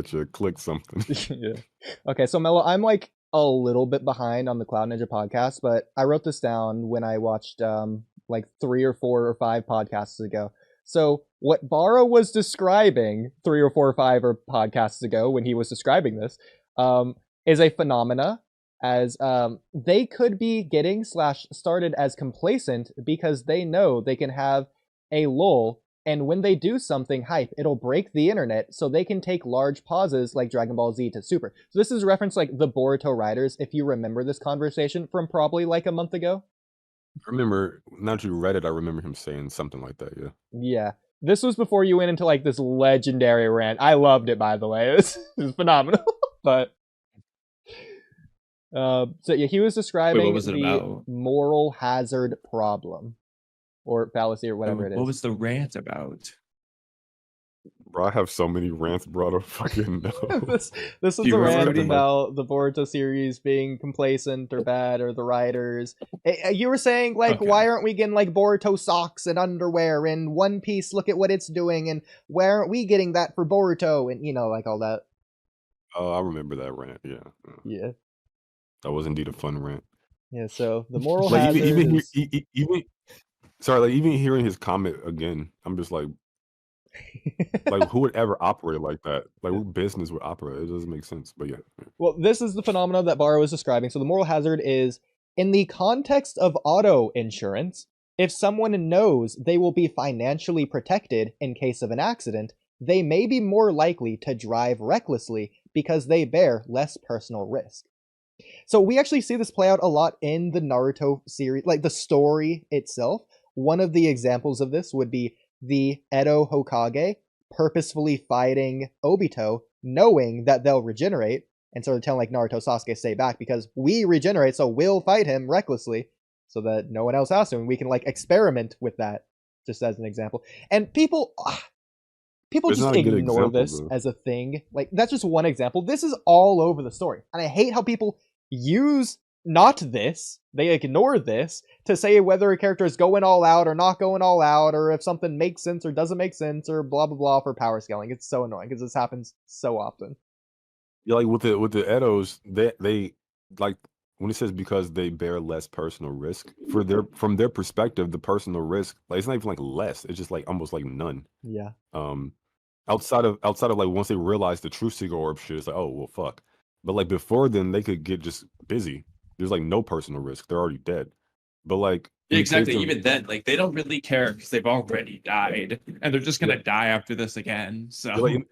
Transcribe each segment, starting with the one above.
that you clicked something. Yeah. Okay, so Mello, I'm like a little bit behind on the Cloud Ninja podcast, but I wrote this down when I watched like 3 or 4 or 5 podcasts ago. So what Bara was describing 3 or 4 or 5 or podcasts ago when he was describing this is a phenomena as they could be getting slash started as complacent because they know they can have a lull, and when they do something hype, it'll break the internet so they can take large pauses like Dragon Ball Z to Super. So this is reference like the Boruto writers, if you remember this conversation from probably like a month ago. I remember, now that you read it, I remember him saying something like that, yeah. Yeah. This was before you went into like this legendary rant. I loved it, by the way. It was phenomenal. But so yeah, he was describing what was it the about? moral hazard problem or fallacy or whatever it is. What was the rant about? Bro, I have so many rants, bro. I don't fucking know. this was Do you a remember rant any? about the Boruto series being complacent or bad or the writers. You were saying like, Okay. why aren't we getting like Boruto socks and underwear and One Piece? Look at what it's doing, and why aren't we getting that for Boruto? And you know, like all that. Oh, I remember that rant, yeah. Yeah, That was indeed a fun rant. yeah. So the moral Like hazard even sorry, like even hearing his comment again, I'm just like who would ever operate like that? Like what business would operate? It doesn't make sense. But yeah. Well, this is the phenomena that Bara was describing. So the moral hazard is in the context of auto insurance, if someone knows they will be financially protected in case of an accident, they may be more likely to drive recklessly because they bear less personal risk. So we actually see this play out a lot in the Naruto series, like the story itself. One of the examples of this would be the Edo Hokage purposefully fighting Obito, knowing that they'll regenerate, and sort of telling like Naruto, Sasuke, stay back because we regenerate, so we'll fight him recklessly so that no one else has to, and we can like experiment with that, just as an example. And people It's just not a good ignore example, this though. as a thing. Like, that's just one example. This is all over the story. And I hate how people use not this, they ignore this, to say whether a character is going all out or not going all out, or if something makes sense or doesn't make sense, or blah blah blah for power scaling. It's so annoying because this happens so often. Yeah, like with the Edos, they like when it says because they bear less personal risk, from their perspective, the personal risk, like it's not even like less, it's just like almost like none. Yeah. Outside of like once they realize the true Seagull Orb shit, it's like, oh well fuck. But like before then they could get just busy. There's like no personal risk. They're already dead. But like in the case Exactly. of- Even then, like they don't really care because they've already died, and they're just gonna die after this again. So like,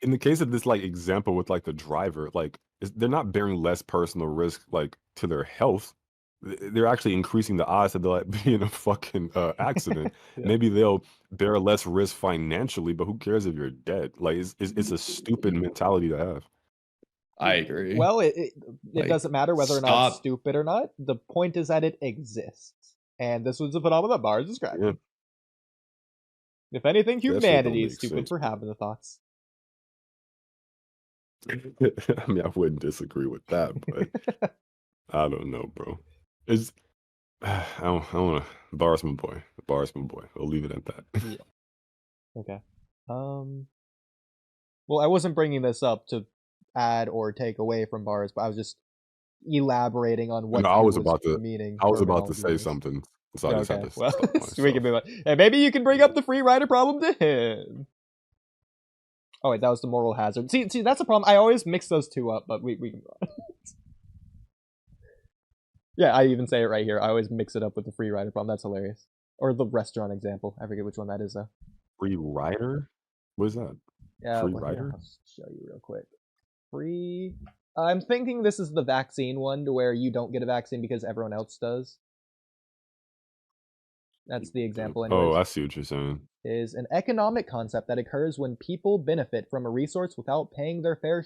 in the case of this like example with like the driver, like they're not bearing less personal risk like to their health. They're actually increasing the odds that they'll like, be in a fucking accident. Yeah. Maybe they'll bear less risk financially, but who cares if you're dead? Like it's a stupid mentality to have. I agree. Well, it Like, doesn't matter whether or not it's stop. stupid or not. The point is that it exists. And this was a phenomenon that Bar is describing. Yeah. If anything, That shit don't humanity is make stupid sense. for having the thoughts. I mean, I wouldn't disagree with that, but I don't know, bro. It's I don't want to. Bar's my boy. Bar's my boy. I'll leave it at that. Yeah. Okay. Well, I wasn't bringing this up to add or take away from Bars, but I was just elaborating on what No, I he was about to. meaning. I was about to say terminology-wise. something, so I just had Okay, to well, stop we myself. can move on. Hey, maybe you can bring up the free rider problem to him. Oh wait, that was the moral hazard. See, that's a problem. I always mix those two up, but we can go on. Yeah, I even say it right here. I always mix it up with the free rider problem. That's hilarious. Or the restaurant example. I forget which one that is though. Free rider? What is that? Yeah, Free well, here, rider? I'll show you real quick. Free. I'm thinking this is the vaccine one, to where you don't get a vaccine because everyone else does. That's the example. Anyways. Oh, I see what you're saying. Is an economic concept that occurs when people benefit from a resource without paying their fair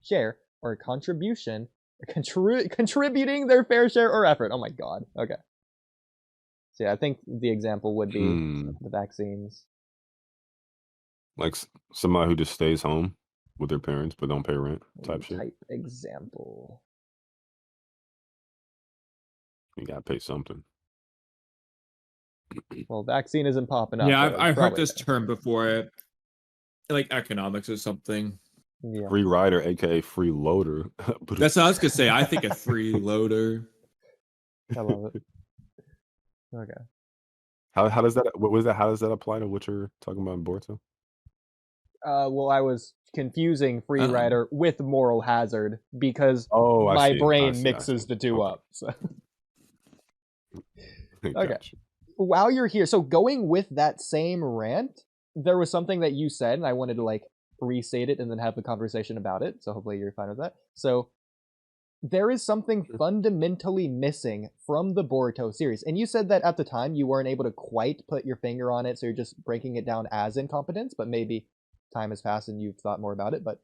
share or contribution, contributing their fair share or effort. Oh my god. Okay. So yeah, I think the example would be the vaccines. Like somebody who just stays home with their parents but don't pay rent type shit. Type example. You gotta pay something. Well, vaccine isn't popping up. Yeah, but I've heard probably this term before. Like economics or something. Yeah, Free rider, aka free loader. That's what I was gonna say. I think a freeloader. I love it. Okay. How does that? What was that? How does that apply to what you're talking about in Boruto? Well, I was confusing free Oh. rider with moral hazard because Oh, I my see, I brain see, I mixes see. the two Okay. up. So. Gotcha. While you're here, so going with that same rant, there was something that you said, and I wanted to like restate it and then have the conversation about it. So hopefully you're fine with that. So there is something fundamentally missing from the Boruto series, and you said that at the time you weren't able to quite put your finger on it, so you're just breaking it down as incompetence. But maybe time has passed and you've thought more about it. But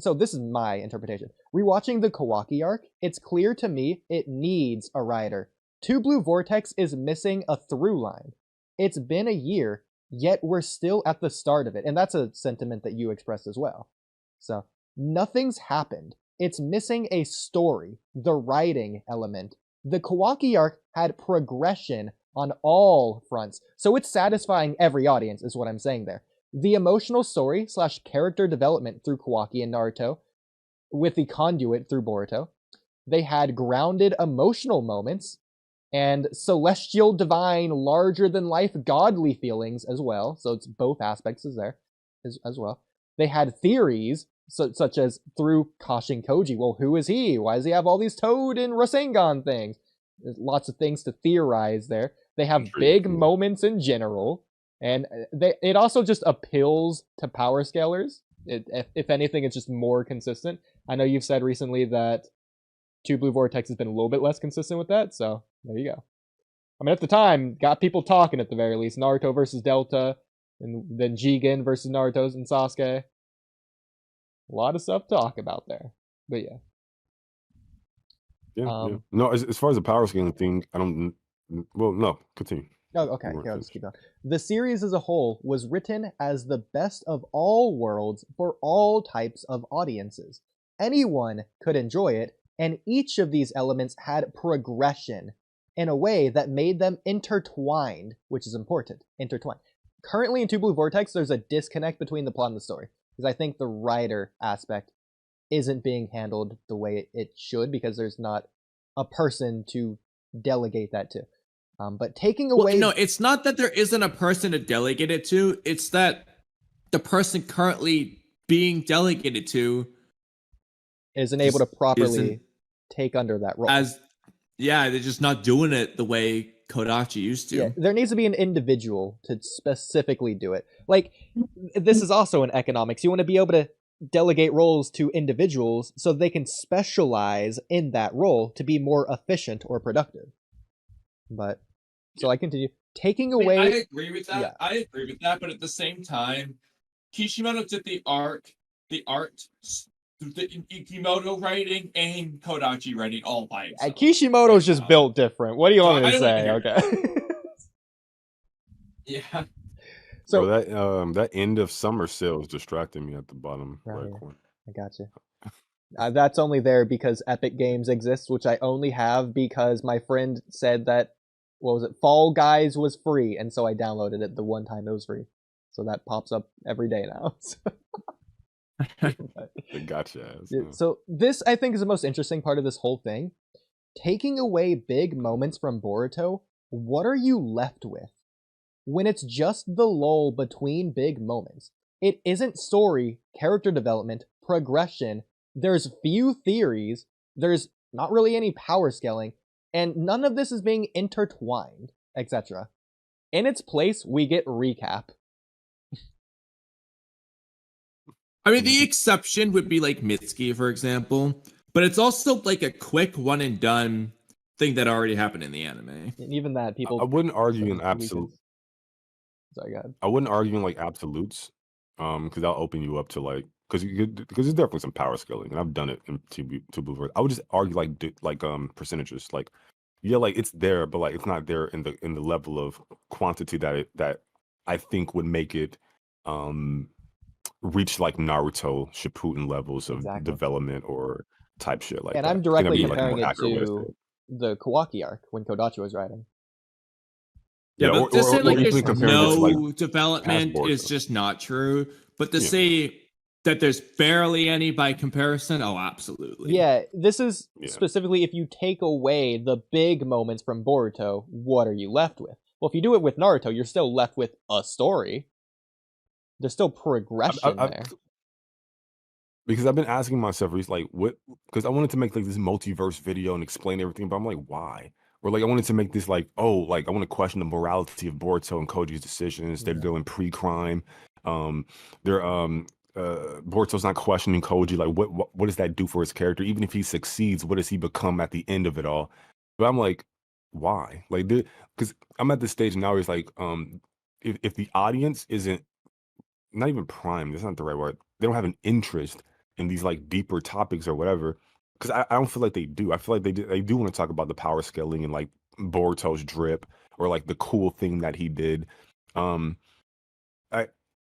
so this is my interpretation. Rewatching the Kawaki arc, it's clear to me it needs a writer. Two Blue Vortex is missing a through line. It's been a year, yet we're still at the start of it. And that's a sentiment that you expressed as well. So nothing's happened. It's missing a story, the writing element. The Kawaki arc had progression on all fronts. So it's satisfying every audience, is what I'm saying there. The emotional story / character development through Kawaki and Naruto, with the conduit through Boruto. They had grounded emotional moments and celestial, divine, larger than life, godly feelings as well. So it's both aspects is there as well. They had theories such as through Kashin Koji. Well, who is he? Why does he have all these Toad and Rasengan things? There's lots of things to theorize there. They have big moments in general, and it also just appeals to power scalers. If anything, it's just more consistent. I know you've said recently that Two Blue Vortex has been a little bit less consistent with that, so there you go. I mean, at the time, got people talking at the very least. Naruto versus Delta, and then Jigen versus Naruto and Sasuke. A lot of stuff to talk about there, but yeah. Yeah. No, as far as the power scaling thing, I don't. Well, no, continue. Oh, okay. Yeah, I'll just keep going. The series as a whole was written as the best of all worlds for all types of audiences. Anyone could enjoy it, and each of these elements had progression in a way that made them intertwined, which is important. Intertwined. Currently in Two Blue Vortex, there's a disconnect between the plot and the story, because I think the writer aspect isn't being handled the way it should, because there's not a person to delegate that to. But taking away... Well, no, it's not that there isn't a person to delegate it to. It's that the person currently being delegated to isn't able to properly take under that role. They're just not doing it the way Kodachi used to. Yeah, there needs to be an individual to specifically do it. Like, this is also in economics. You want to be able to delegate roles to individuals so they can specialize in that role to be more efficient or productive. But, so I continue. Taking away... I agree with that. Yeah. I agree with that, but at the same time, Kishimoto did the art, the Ikimoto writing and Kodachi writing all by himself. Kishimoto's just built different. What do you want me to say? Okay. Yeah. So that end of summer sale is distracting me at the bottom right corner. I gotcha. That's only there because Epic Games exists, which I only have because my friend said that, what was it, Fall Guys was free, and so I downloaded it the one time it was free. So that pops up every day now. Gotcha. So this, I think, is the most interesting part of this whole thing. Taking away big moments from Boruto, what are you left with? When it's just the lull between big moments. It isn't story, character development, progression. There's few theories. There's not really any power scaling. And none of this is being intertwined, etc. In its place, we get recap. I mean, the exception would be like Mitsuki, for example. But it's also like a quick one and done thing that already happened in the anime. And even that, people... I wouldn't argue in absolute... Sorry, go ahead. I wouldn't argue in like absolutes, because that'll open you up to like... Because there's definitely some power scaling, and I've done it in Two Blue Vortex. I would just argue like percentages, like like it's there, but like it's not there in the level of quantity that I think would make it reach like Naruto Shippuden levels of development or type shit like and that. I'm directly comparing like, it to the Kawaki arc when Kodachi was writing. Yeah, but to say like there's no like development is just not true. But to say that there's barely any by comparison, oh, absolutely. Yeah, this is Yeah. specifically if you take away the big moments from Boruto, what are you left with? Well, if you do it with Naruto, you're still left with a story. There's still progression there. Because I've been asking myself, like, what? Because I wanted to make like this multiverse video and explain everything, but I'm like, why? Or like, I wanted to make this like, oh, like I want to question the morality of Boruto and Koji's decisions. They're doing pre-crime. They're Boruto's not questioning Koji. Like, what does that do for his character? Even if he succeeds, what does he become at the end of it all? But I'm like, why? Like, because I'm at this stage now. It's like, if the audience isn't not even prime, that's not the right word. They don't have an interest in these like deeper topics or whatever. Because I don't feel like they do. I feel like they do want to talk about the power scaling and like Boruto's drip or like the cool thing that he did.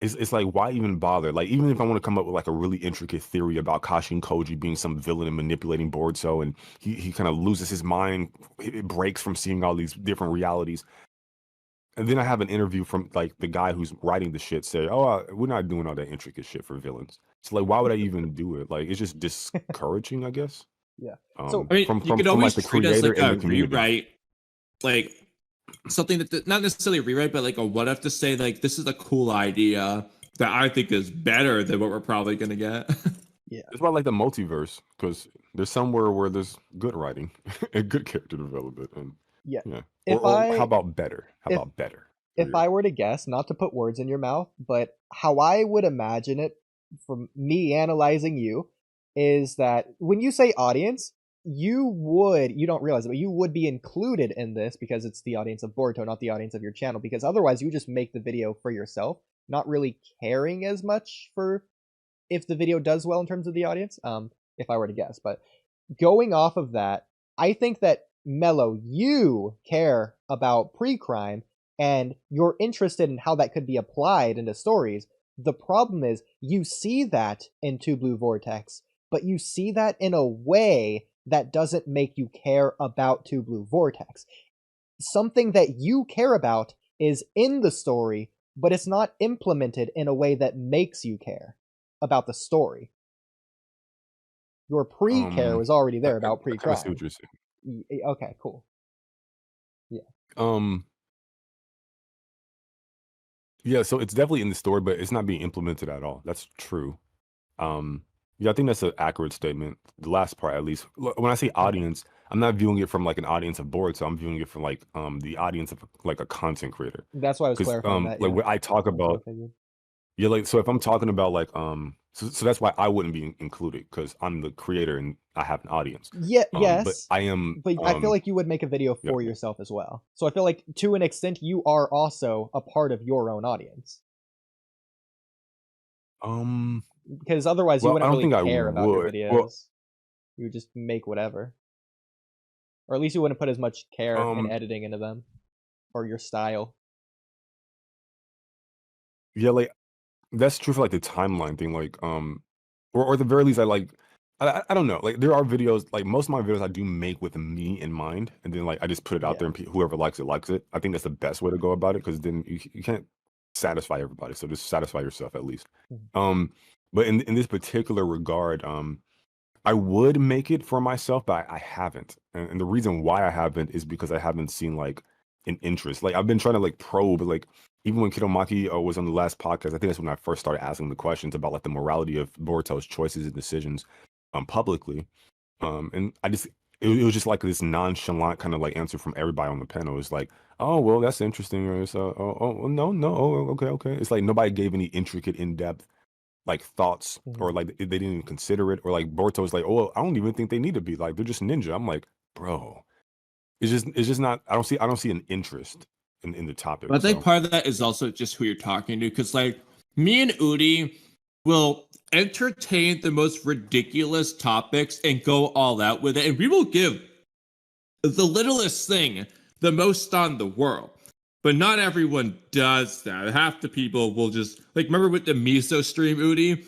It's like, why even bother? Like, even if I want to come up with like a really intricate theory about Kashi and Koji being some villain and manipulating Boruto, and he kind of loses his mind, it breaks from seeing all these different realities. And then I have an interview from like the guy who's writing the shit say, "Oh, we're not doing all that intricate shit for villains." So like, why would I even do it? Like, it's just discouraging, I guess. Yeah. So I mean, you could always like, the treat it as like creator a and the community. rewrite, like something that not necessarily a rewrite, but like a what if to say like this is a cool idea that I think is better than what we're probably gonna get. yeah, That's why I like the multiverse, because there's somewhere where there's good writing and good character development, and yeah. yeah. If Or I- how about better? How if- about better? If I were to guess, not to put words in your mouth, but how I would imagine it from me analyzing you is that when you say audience, you don't realize it, but you would be included in this because it's the audience of Boruto, not the audience of your channel, because otherwise you just make the video for yourself, not really caring as much for if the video does well in terms of the audience, if I were to guess. But going off of that, I think that Mello, you care about pre-crime, and you're interested in how that could be applied into stories. The problem is you see that in Two Blue Vortex, but you see that in a way that doesn't make you care about Two Blue Vortex. Something that you care about is in the story, but it's not implemented in a way that makes you care about the story. Your pre-care was already there about I pre-crime. see what you're saying. Okay, cool. Yeah, so it's definitely in the story, but it's not being implemented at all. That's true. Yeah, I think that's an accurate statement. The last part, at least. When I say audience, I'm not viewing it from like an audience of Boruto. I'm viewing it from like the audience of like a content creator. That's why I was 'Cause, clarifying that. like yeah. what I talk about, Okay, good. yeah, like so if I'm talking about like so that's why I wouldn't be included, because I'm the creator and I have an audience. Yeah, But yes. I am. But I feel like you would make a video yeah. for yourself as well. So I feel like to an extent you are also a part of your own audience. Because otherwise you Well, I wouldn't don't really think I care about your would. videos. Well- You would just make whatever. Or at least you wouldn't put as much care and editing into them. Or your style. Yeah, like that's true for like the timeline thing, like or at the very least I don't know, like there are videos, like most of my videos I do make with me in mind, and then like I just put it out there and whoever likes it likes it. I think that's the best way to go about it, because then you can't satisfy everybody, so just satisfy yourself at least. But in this particular regard, I would make it for myself, but I haven't, and the reason why I haven't is because I haven't seen like an interest. Like I've been trying to like probe, like even when Kidomaki was on the last podcast, I think that's when I first started asking the questions about like the morality of Boruto's choices and decisions publicly. And it was just like this nonchalant kind of like answer from everybody on the panel. It's like, oh well, that's interesting. Or it's no, okay. It's like nobody gave any intricate, in-depth like thoughts, or like they didn't even consider it, or like Boruto was like, oh well, I don't even think they need to be, like they're just ninja. I'm like, bro, it's just not. I don't see an interest in the topic. But I think part of that is also just who you're talking to, because like me and Oodie will entertain the most ridiculous topics and go all out with it, and we will give the littlest thing the most on the world. But not everyone does that. Half the people will just, like, remember with the miso stream, Oodie?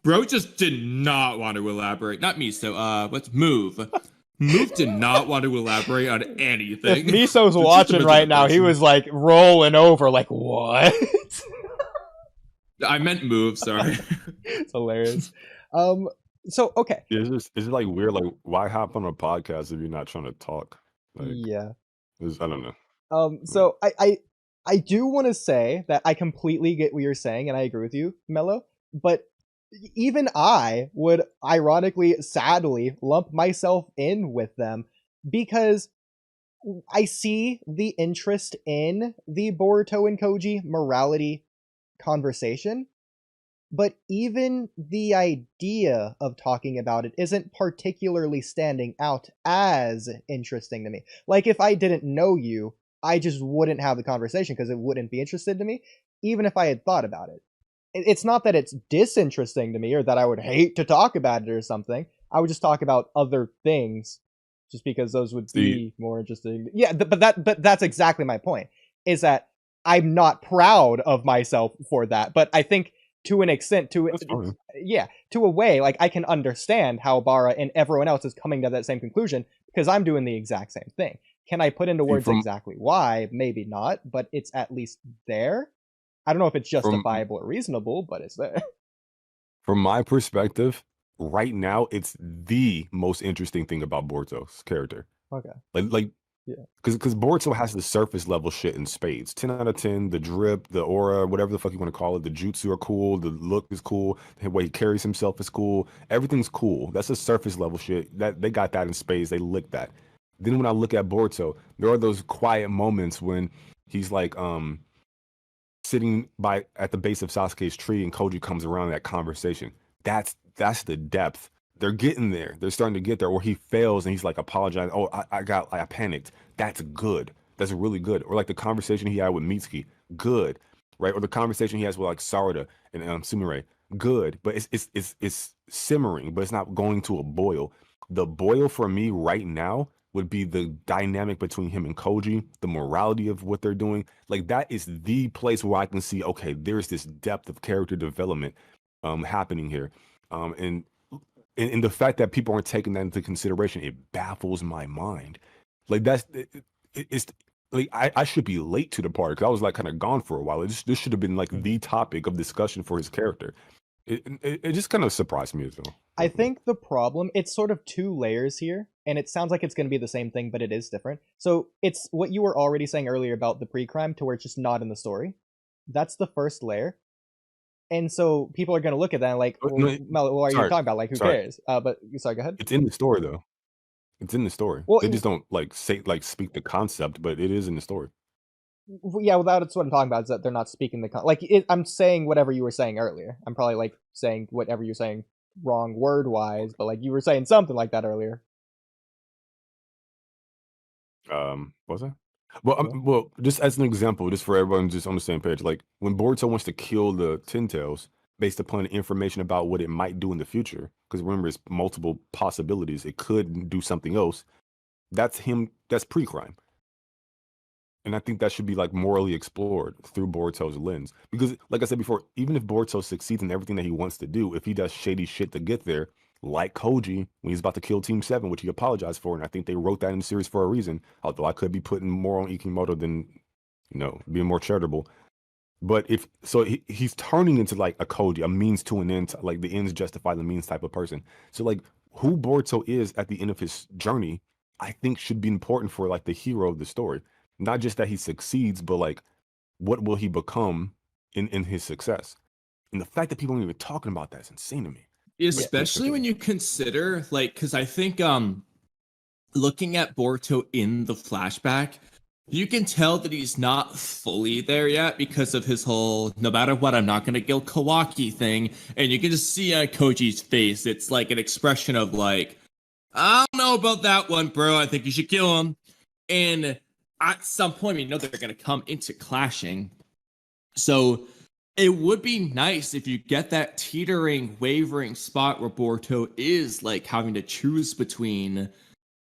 Bro just did not want to elaborate. Not miso, what's Move? Move did not want to elaborate on anything. If Miso's watching right now, he was like rolling over, like, what? I meant move. Sorry. It's hilarious. So okay. Yeah, it's just like weird. Like, why hop on a podcast if you're not trying to talk? Like, Yeah. I don't know. So I do want to say that I completely get what you're saying, and I agree with you, Mello. But even I would ironically, sadly, lump myself in with them because I see the interest in the Boruto and Koji morality conversation, but even the idea of talking about it isn't particularly standing out as interesting to me. Like, if I didn't know you, I just wouldn't have the conversation because it wouldn't be interested to me, even if I had thought about it. It's not that it's disinteresting to me or that I would hate to talk about it or something. I would just talk about other things just because those would be more interesting. Yeah, but that's exactly my point, is that I'm not proud of myself for that. But I think to an extent, to a way, like I can understand how Bara and everyone else is coming to that same conclusion because I'm doing the exact same thing. Can I put into words exactly why? Maybe not, but it's at least there. I don't know if it's justifiable or reasonable, but it's there. From my perspective, right now, it's the most interesting thing about Boruto's character. Okay. Yeah. Because Boruto has the surface level shit in spades. 10 out of 10, the drip, the aura, whatever the fuck you want to call it. The jutsu are cool. The look is cool. The way he carries himself is cool. Everything's cool. That's the surface level shit. That they got that in spades. They licked that. Then when I look at Boruto, there are those quiet moments when he's like sitting at the base of Sasuke's tree and Koji comes around that conversation. That's the depth. They're getting there. They're starting to get there. Or he fails and he's like apologizing. Oh, I panicked. That's good. That's really good. Or like the conversation he had with Mitsuki. Good. Right? Or the conversation he has with like Sarada and Sumire. Good. But it's simmering, but it's not going to a boil. The boil for me right now would be the dynamic between him and Koji, the morality of what they're doing. Like that is the place where I can see, okay, there's this depth of character development happening here. And the fact that people aren't taking that into consideration, it baffles my mind. Like it's like I should be late to the party because I was like kind of gone for a while. This should have been like the topic of discussion for his character. It just kind of surprised me as well. I think the problem, it's sort of two layers here, and it sounds like it's going to be the same thing, but it is different. So it's what you were already saying earlier about the pre-crime to where it's just not in the story. That's the first layer. And so people are going to look at that and like, well, Mel, what are you talking about? Like, who cares? But sorry, go ahead. It's in the story though. It's in the story. Well, they just don't like speak the concept, but it is in the story. Yeah, well, that's what I'm talking about, is that they're not speaking I'm saying whatever you were saying earlier. I'm probably like saying whatever you're saying wrong word wise, but like you were saying something like that earlier. Was I? Well, just as an example, just for everyone just on the same page, like when Boruto wants to kill the Ten Tails based upon information about what it might do in the future, because remember, it's multiple possibilities. It could do something else. That's him. That's pre-crime. And I think that should be like morally explored through Boruto's lens. Because like I said before, even if Boruto succeeds in everything that he wants to do, if he does shady shit to get there, like Koji when he's about to kill Team 7, which he apologized for, and I think they wrote that in the series for a reason, although I could be putting more on Ikimoto than, being more charitable. But he's turning into like a Koji, a means to an end, like the ends justify the means type of person. So like who Boruto is at the end of his journey, I think should be important for like the hero of the story. Not just that he succeeds, but like, what will he become in his success? And the fact that people aren't even talking about that is insane to me. Especially when you consider, like, because I think looking at Boruto in the flashback, you can tell that he's not fully there yet because of his whole no matter what, I'm not going to kill Kawaki thing. And you can just see on Koji's face, it's like an expression of like, I don't know about that one, bro. I think you should kill him. And at some point, we know they're going to come into clashing. So it would be nice if you get that teetering, wavering spot where Boruto is like having to choose between,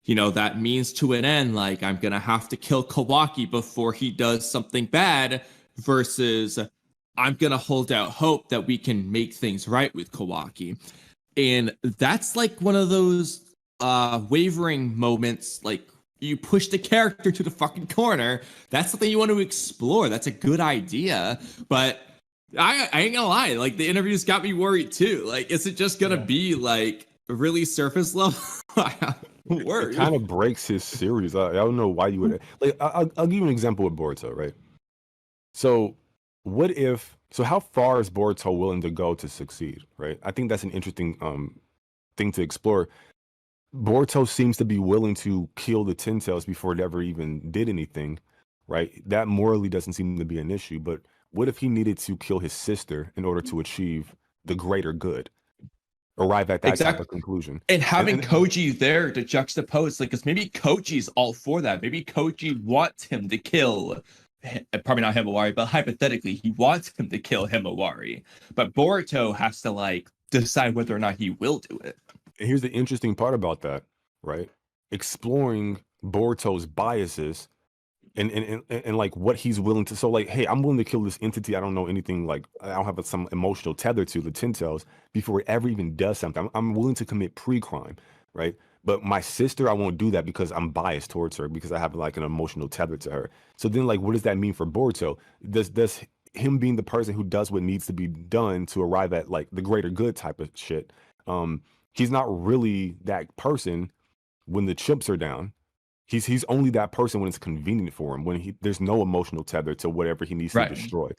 that means to an end, like I'm going to have to kill Kawaki before he does something bad, versus I'm going to hold out hope that we can make things right with Kawaki. And that's like one of those wavering moments, like, you push the character to the fucking corner. That's something you want to explore. That's a good idea. But I ain't gonna lie, like the interviews got me worried too. Like, is it just gonna be like really surface level? It Worried. kind of breaks his series. I don't know why you would like. I'll give you an example with Boruto, right? So, what if? So, how far is Boruto willing to go to succeed? Right? I think that's an interesting thing to explore. Boruto seems to be willing to kill the Ten Tails before it ever even did anything, right? That morally doesn't seem to be an issue. But what if he needed to kill his sister in order to achieve the greater good? Arrive at that type of conclusion. And having Koji there to juxtapose, like, because maybe Koji's all for that. Maybe Koji wants him to kill, probably not Himawari, but hypothetically, he wants him to kill Himawari. But Boruto has to like decide whether or not he will do it. And here's the interesting part about that, right? Exploring Boruto's biases and like what he's willing to. So like, hey, I'm willing to kill this entity I don't know anything, like I don't have some emotional tether to, the Ten Tails, before it ever even does something. I'm willing to commit pre-crime, right? But my sister, I won't do that because I'm biased towards her, because I have like an emotional tether to her. So then like, what does that mean for Boruto? Does him being the person who does what needs to be done to arrive at like the greater good type of shit, he's not really that person when the chips are down. He's only that person when it's convenient for him, when there's no emotional tether to whatever he needs to destroy.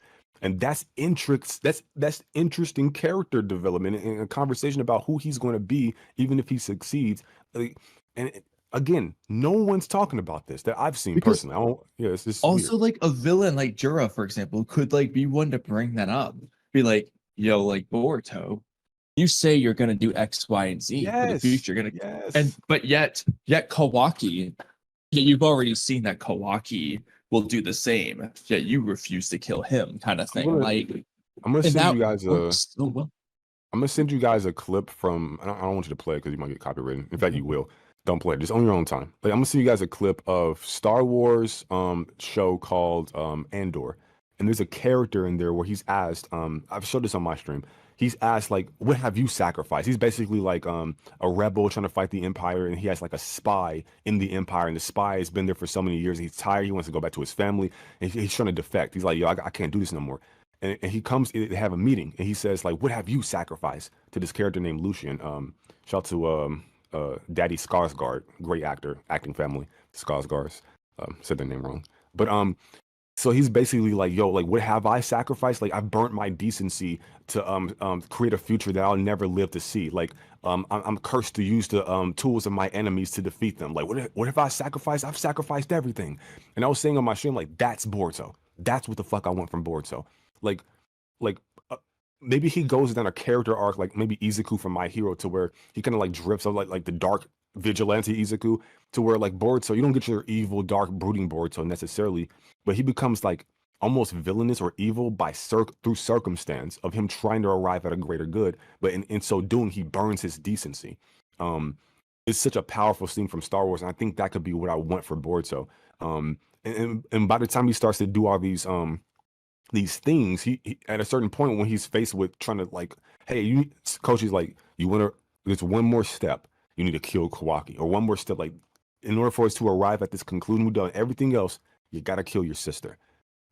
And that's interesting character development and a conversation about who he's going to be, even if he succeeds. And again, no one's talking about this that I've seen personally. I don't, yeah, it's just also weird. like a villain like Jura, for example, could like be one to bring that up. Be like, yo, like Boruto, you say you're gonna do X, Y, and Z for the future. You're gonna but yet Kawaki, you've already seen that Kawaki will do the same. Yet you refuse to kill him, kind of thing. I'm gonna send you guys I'm gonna send you guys a clip from. I don't want you to play it because you might get copywritten. In fact, you will. Don't play it. Just on your own time. Like, I'm gonna send you guys a clip of Star Wars show called Andor, and there's a character in there where he's asked. I've showed this on my stream. He's asked like, "What have you sacrificed?" He's basically like a rebel trying to fight the Empire, and he has like a spy in the Empire, and the spy has been there for so many years. And he's tired. He wants to go back to his family, and he's trying to defect. He's like, "Yo, I can't do this no more." And he comes, they have a meeting, and he says like, "What have you sacrificed?" to this character named Lucian. Shout out to Daddy Skarsgård, great actor, acting family, Skarsgårds. Said their name wrong, but so he's basically like, "Yo, like, what have I sacrificed? Like, I burnt my decency to create a future that I'll never live to see. Like, I'm cursed to use the tools of my enemies to defeat them. Like, what have I sacrificed? I've sacrificed everything." And I was saying on my stream, like, that's Boruto. That's what the fuck I want from Boruto. Like maybe he goes down a character arc, like maybe Izuku from My Hero, to where he kind of like drifts of like the dark vigilante Izuku, to where like Boruto, you don't get your evil, dark, brooding Boruto necessarily, but he becomes like almost villainous or evil by through circumstance of him trying to arrive at a greater good, but in so doing, he burns his decency. It's such a powerful scene from Star Wars, and I think that could be what I want for Boruto. And by the time he starts to do all these things, he at a certain point when he's faced with trying to like, hey, coach is like, you want to, there's one more step, you need to kill Kawaki, or one more step, like in order for us to arrive at this conclusion, we've done everything else, you got to kill your sister.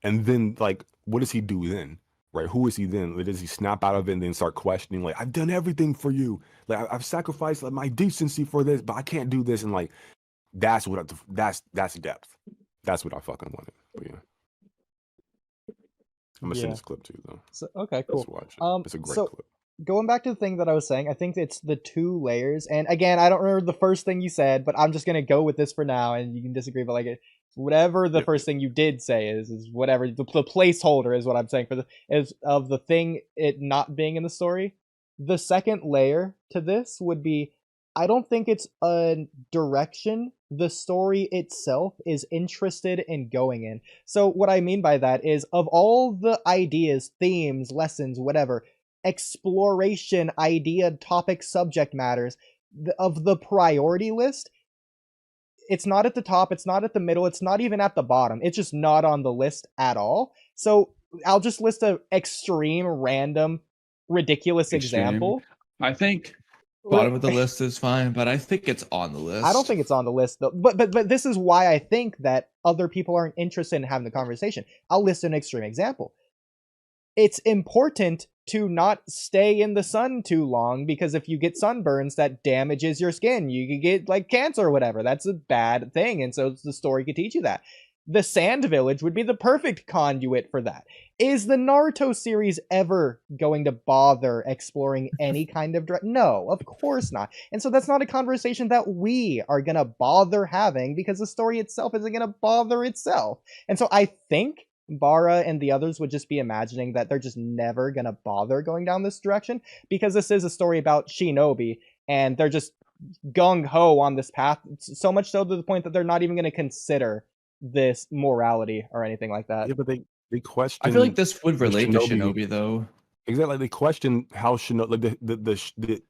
And then like, what does he do then? Right? Who is he then? Does he snap out of it and then start questioning, like, I've done everything for you, like I've sacrificed like my decency for this, but I can't do this? And like, that's depth. That's what I fucking wanted. But yeah, I'm gonna send this clip to you though. So, okay, cool. Let's watch it. It's a great clip. Going back to the thing that I was saying, I think it's the two layers. And again, I don't remember the first thing you said, but I'm just gonna go with this for now, and you can disagree, but like whatever the first thing you did say is whatever the placeholder is what I'm saying for the thing it not being in the story. The second layer to this would be, I don't think it's a direction the story itself is interested in going in. So what I mean by that is, of all the ideas, themes, lessons, whatever, exploration, idea, topic, subject matters, of the priority list, it's not at the top, it's not at the middle, it's not even at the bottom. It's just not on the list at all. So I'll just list an extreme, random, ridiculous example. I think bottom of the list is fine, but I think it's on the list. I don't think it's on the list though. But this is why I think that other people aren't interested in having the conversation. I'll list an extreme example. it's important to not stay in the sun too long, because if you get sunburns, that damages your skin. You could get like cancer or whatever. That's a bad thing. And so the story could teach you that. The Sand Village would be the perfect conduit for that. Is the Naruto series ever going to bother exploring any kind of No, of course not. And so that's not a conversation that we are going to bother having, because the story itself isn't going to bother itself. And so I think Bara and the others would just be imagining that they're just never going to bother going down this direction, because this is a story about shinobi, and they're just gung-ho on this path, so much so to the point that they're not even going to consider this morality or anything like that. Yeah, but they question. I feel like this would relate to shinobi though. Exactly, like they question how shinobi, like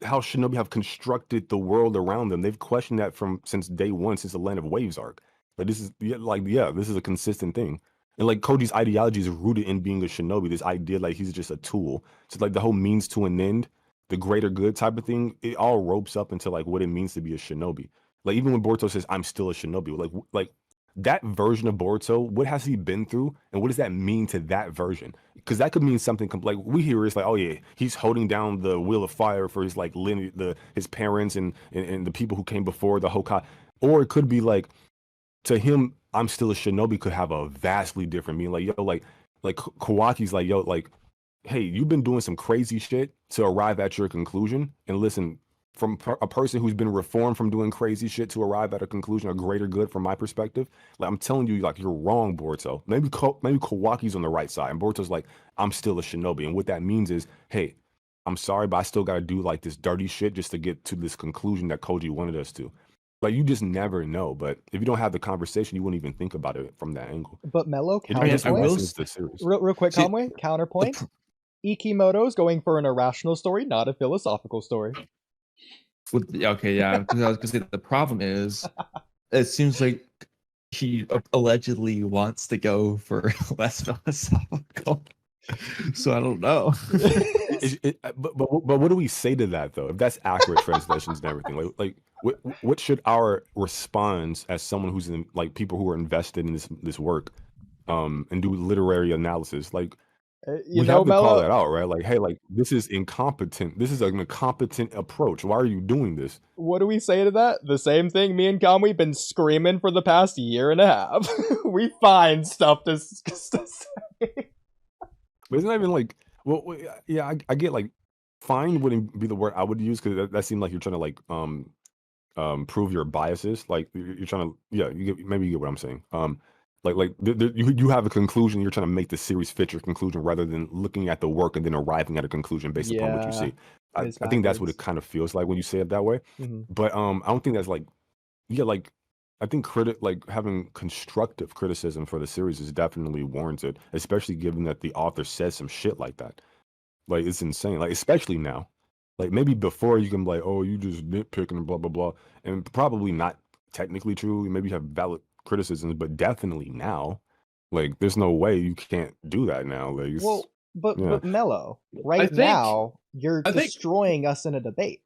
how shinobi have constructed the world around them. They've questioned that since day one, since the Land of Waves arc. Like this is this is a consistent thing. And like Koji's ideology is rooted in being a shinobi. This idea like he's just a tool. So like the whole means to an end, the greater good type of thing, it all ropes up into like what it means to be a shinobi. Like even when Boruto says, "I'm still a shinobi," like that version of Boruto, what has he been through, and what does that mean to that version? Because that could mean something like we hear it's like, oh yeah, he's holding down the wheel of fire for his like lineage, his parents and the people who came before the Hokage, or it could be like to him, I'm still a shinobi could have a vastly different meaning. Like yo, like Kawaki's like yo, like hey, you've been doing some crazy shit to arrive at your conclusion, and listen. From a person who's been reformed from doing crazy shit to arrive at a conclusion, a greater good from my perspective, like I'm telling you, like you're wrong, Boruto. Maybe Kawaki's on the right side, and Boruto's like, I'm still a shinobi, and what that means is, hey, I'm sorry, but I still got to do like this dirty shit just to get to this conclusion that Koji wanted us to. Like you just never know, but if you don't have the conversation, you wouldn't even think about it from that angle. But Mello, counterpoint. Real quick, Kamui, counterpoint. Ikimoto's going for an irrational story, not a philosophical story. Okay, yeah. Because I was gonna say the problem is, it seems like he allegedly wants to go for less philosophical. So I don't know. But what do we say to that though? If that's accurate translations and everything, like what should our response as someone who's in like people who are invested in this work, and do literary analysis like. We have to call that out, right? Like, hey, like this is incompetent. This is an incompetent approach. Why are you doing this? What do we say to that? The same thing me and Kamui been screaming for the past year and a half. We find stuff to say. But isn't that even like, well, yeah, I get like, fine wouldn't be the word I would use because that seemed like you're trying to like prove your biases. Like you're trying to, yeah, maybe you get what I'm saying. You have a conclusion. You're trying to make the series fit your conclusion rather than looking at the work and then arriving at a conclusion based upon what you see. I think that's what it kind of feels like when you say it that way. Mm-hmm. But I don't think that's like, yeah, like I think having constructive criticism for the series is definitely warranted, especially given that the author says some shit like that. Like it's insane. Like especially now. Like maybe before you can be like, oh, you just nitpicking and blah blah blah, and probably not technically true. Maybe you have valid criticisms, but definitely now, like there's no way you can't do that now. Like, but Mello, now you're destroying us in a debate.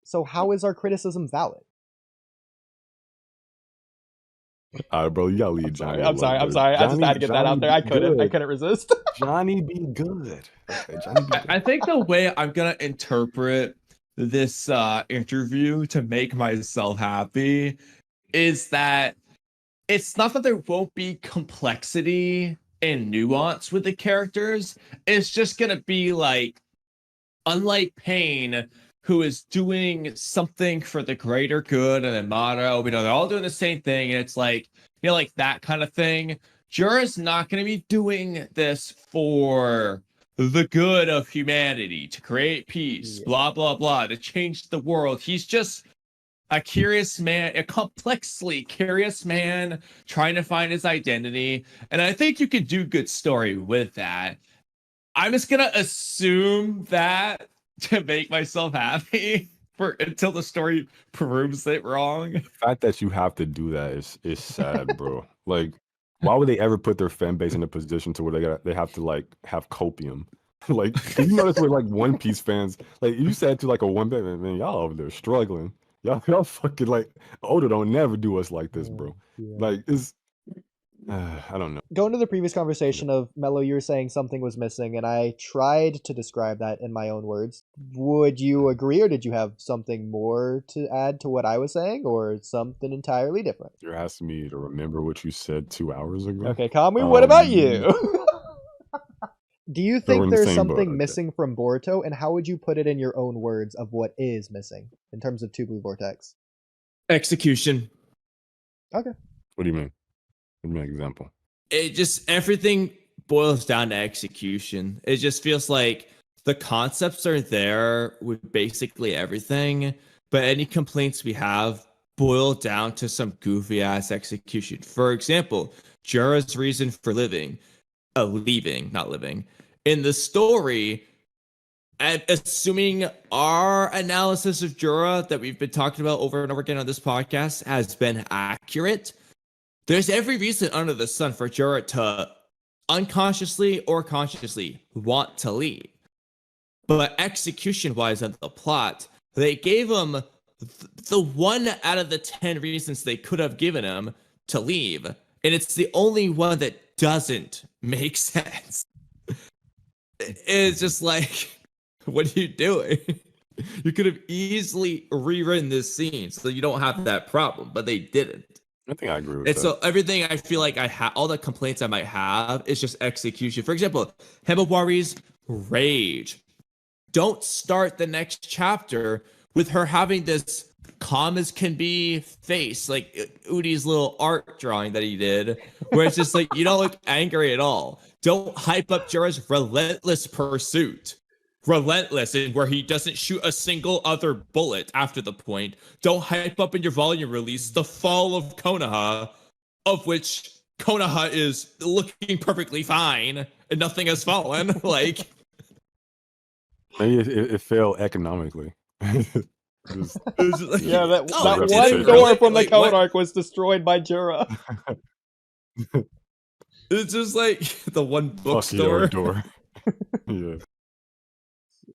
So how is our criticism valid? All right, bro, you gotta leave Johnny. I'm sorry. I just had to get that out there. I couldn't resist. Johnny be good. Okay, Johnny be good. I think the way I'm gonna interpret this interview to make myself happy is that it's not that there won't be complexity and nuance with the characters. It's just gonna be like, unlike Pain, who is doing something for the greater good, and then Mata, they're all doing the same thing, and it's like, like that kind of thing. Jura's not gonna be doing this for the good of humanity, to create peace, blah blah blah, to change the world. He's just a curious man, a complexly curious man trying to find his identity. And I think you could do good story with that. I'm just gonna assume that to make myself happy until the story proves it wrong. The fact that you have to do that is sad, bro. Like, why would they ever put their fan base in a position to where they have to like have copium? Like, you notice with like One Piece fans, like you said to like a One Piece man, y'all over there struggling. Y'all fucking like Oda don't never do us like this, bro. Yeah. Like I don't know. Going to the previous conversation of Mello, you were saying something was missing, and I tried to describe that in my own words. Would you agree, or did you have something more to add to what I was saying, or something entirely different? You're asking me to remember what you said 2 hours ago. Okay, Kamui, what about you? Do you think in the there's same something boat, okay. missing from Boruto, and how would you put it in your own words of what is missing in terms of Two Blue Vortex? Execution. Okay. What do you mean? Give me an example. It just, everything boils down to execution. It just feels like the concepts are there with basically everything, but any complaints we have boil down to some goofy ass execution. For example, Jorah's reason for leaving, not living. In the story, assuming our analysis of Jorah that we've been talking about over and over again on this podcast has been accurate, there's every reason under the sun for Jorah to unconsciously or consciously want to leave. But execution-wise of the plot, they gave him the 1 out of the 10 reasons they could have given him to leave. And it's the only one that doesn't make sense. It's just like, what are you doing? You could have easily rewritten this scene so you don't have that problem, but they didn't. I think I agree with And that. so everything I feel like I have, all the complaints I might have is just execution. For example, Himawari's rage. Don't start the next chapter with her having this calm as can be face, like Oodie's little art drawing that he did, where it's just like, you don't look angry at all. Don't hype up Jorah's relentless pursuit. Relentless, in where he doesn't shoot a single other bullet after the point. Don't hype up in your volume release the fall of Konoha, of which Konoha is looking perfectly fine and nothing has fallen. Like, maybe it failed economically. Just, Yeah, that Oh, one repetition. door from the Like, code what? arc was destroyed by Jorah. it's just like the one fuck your bookstore. door. Yeah.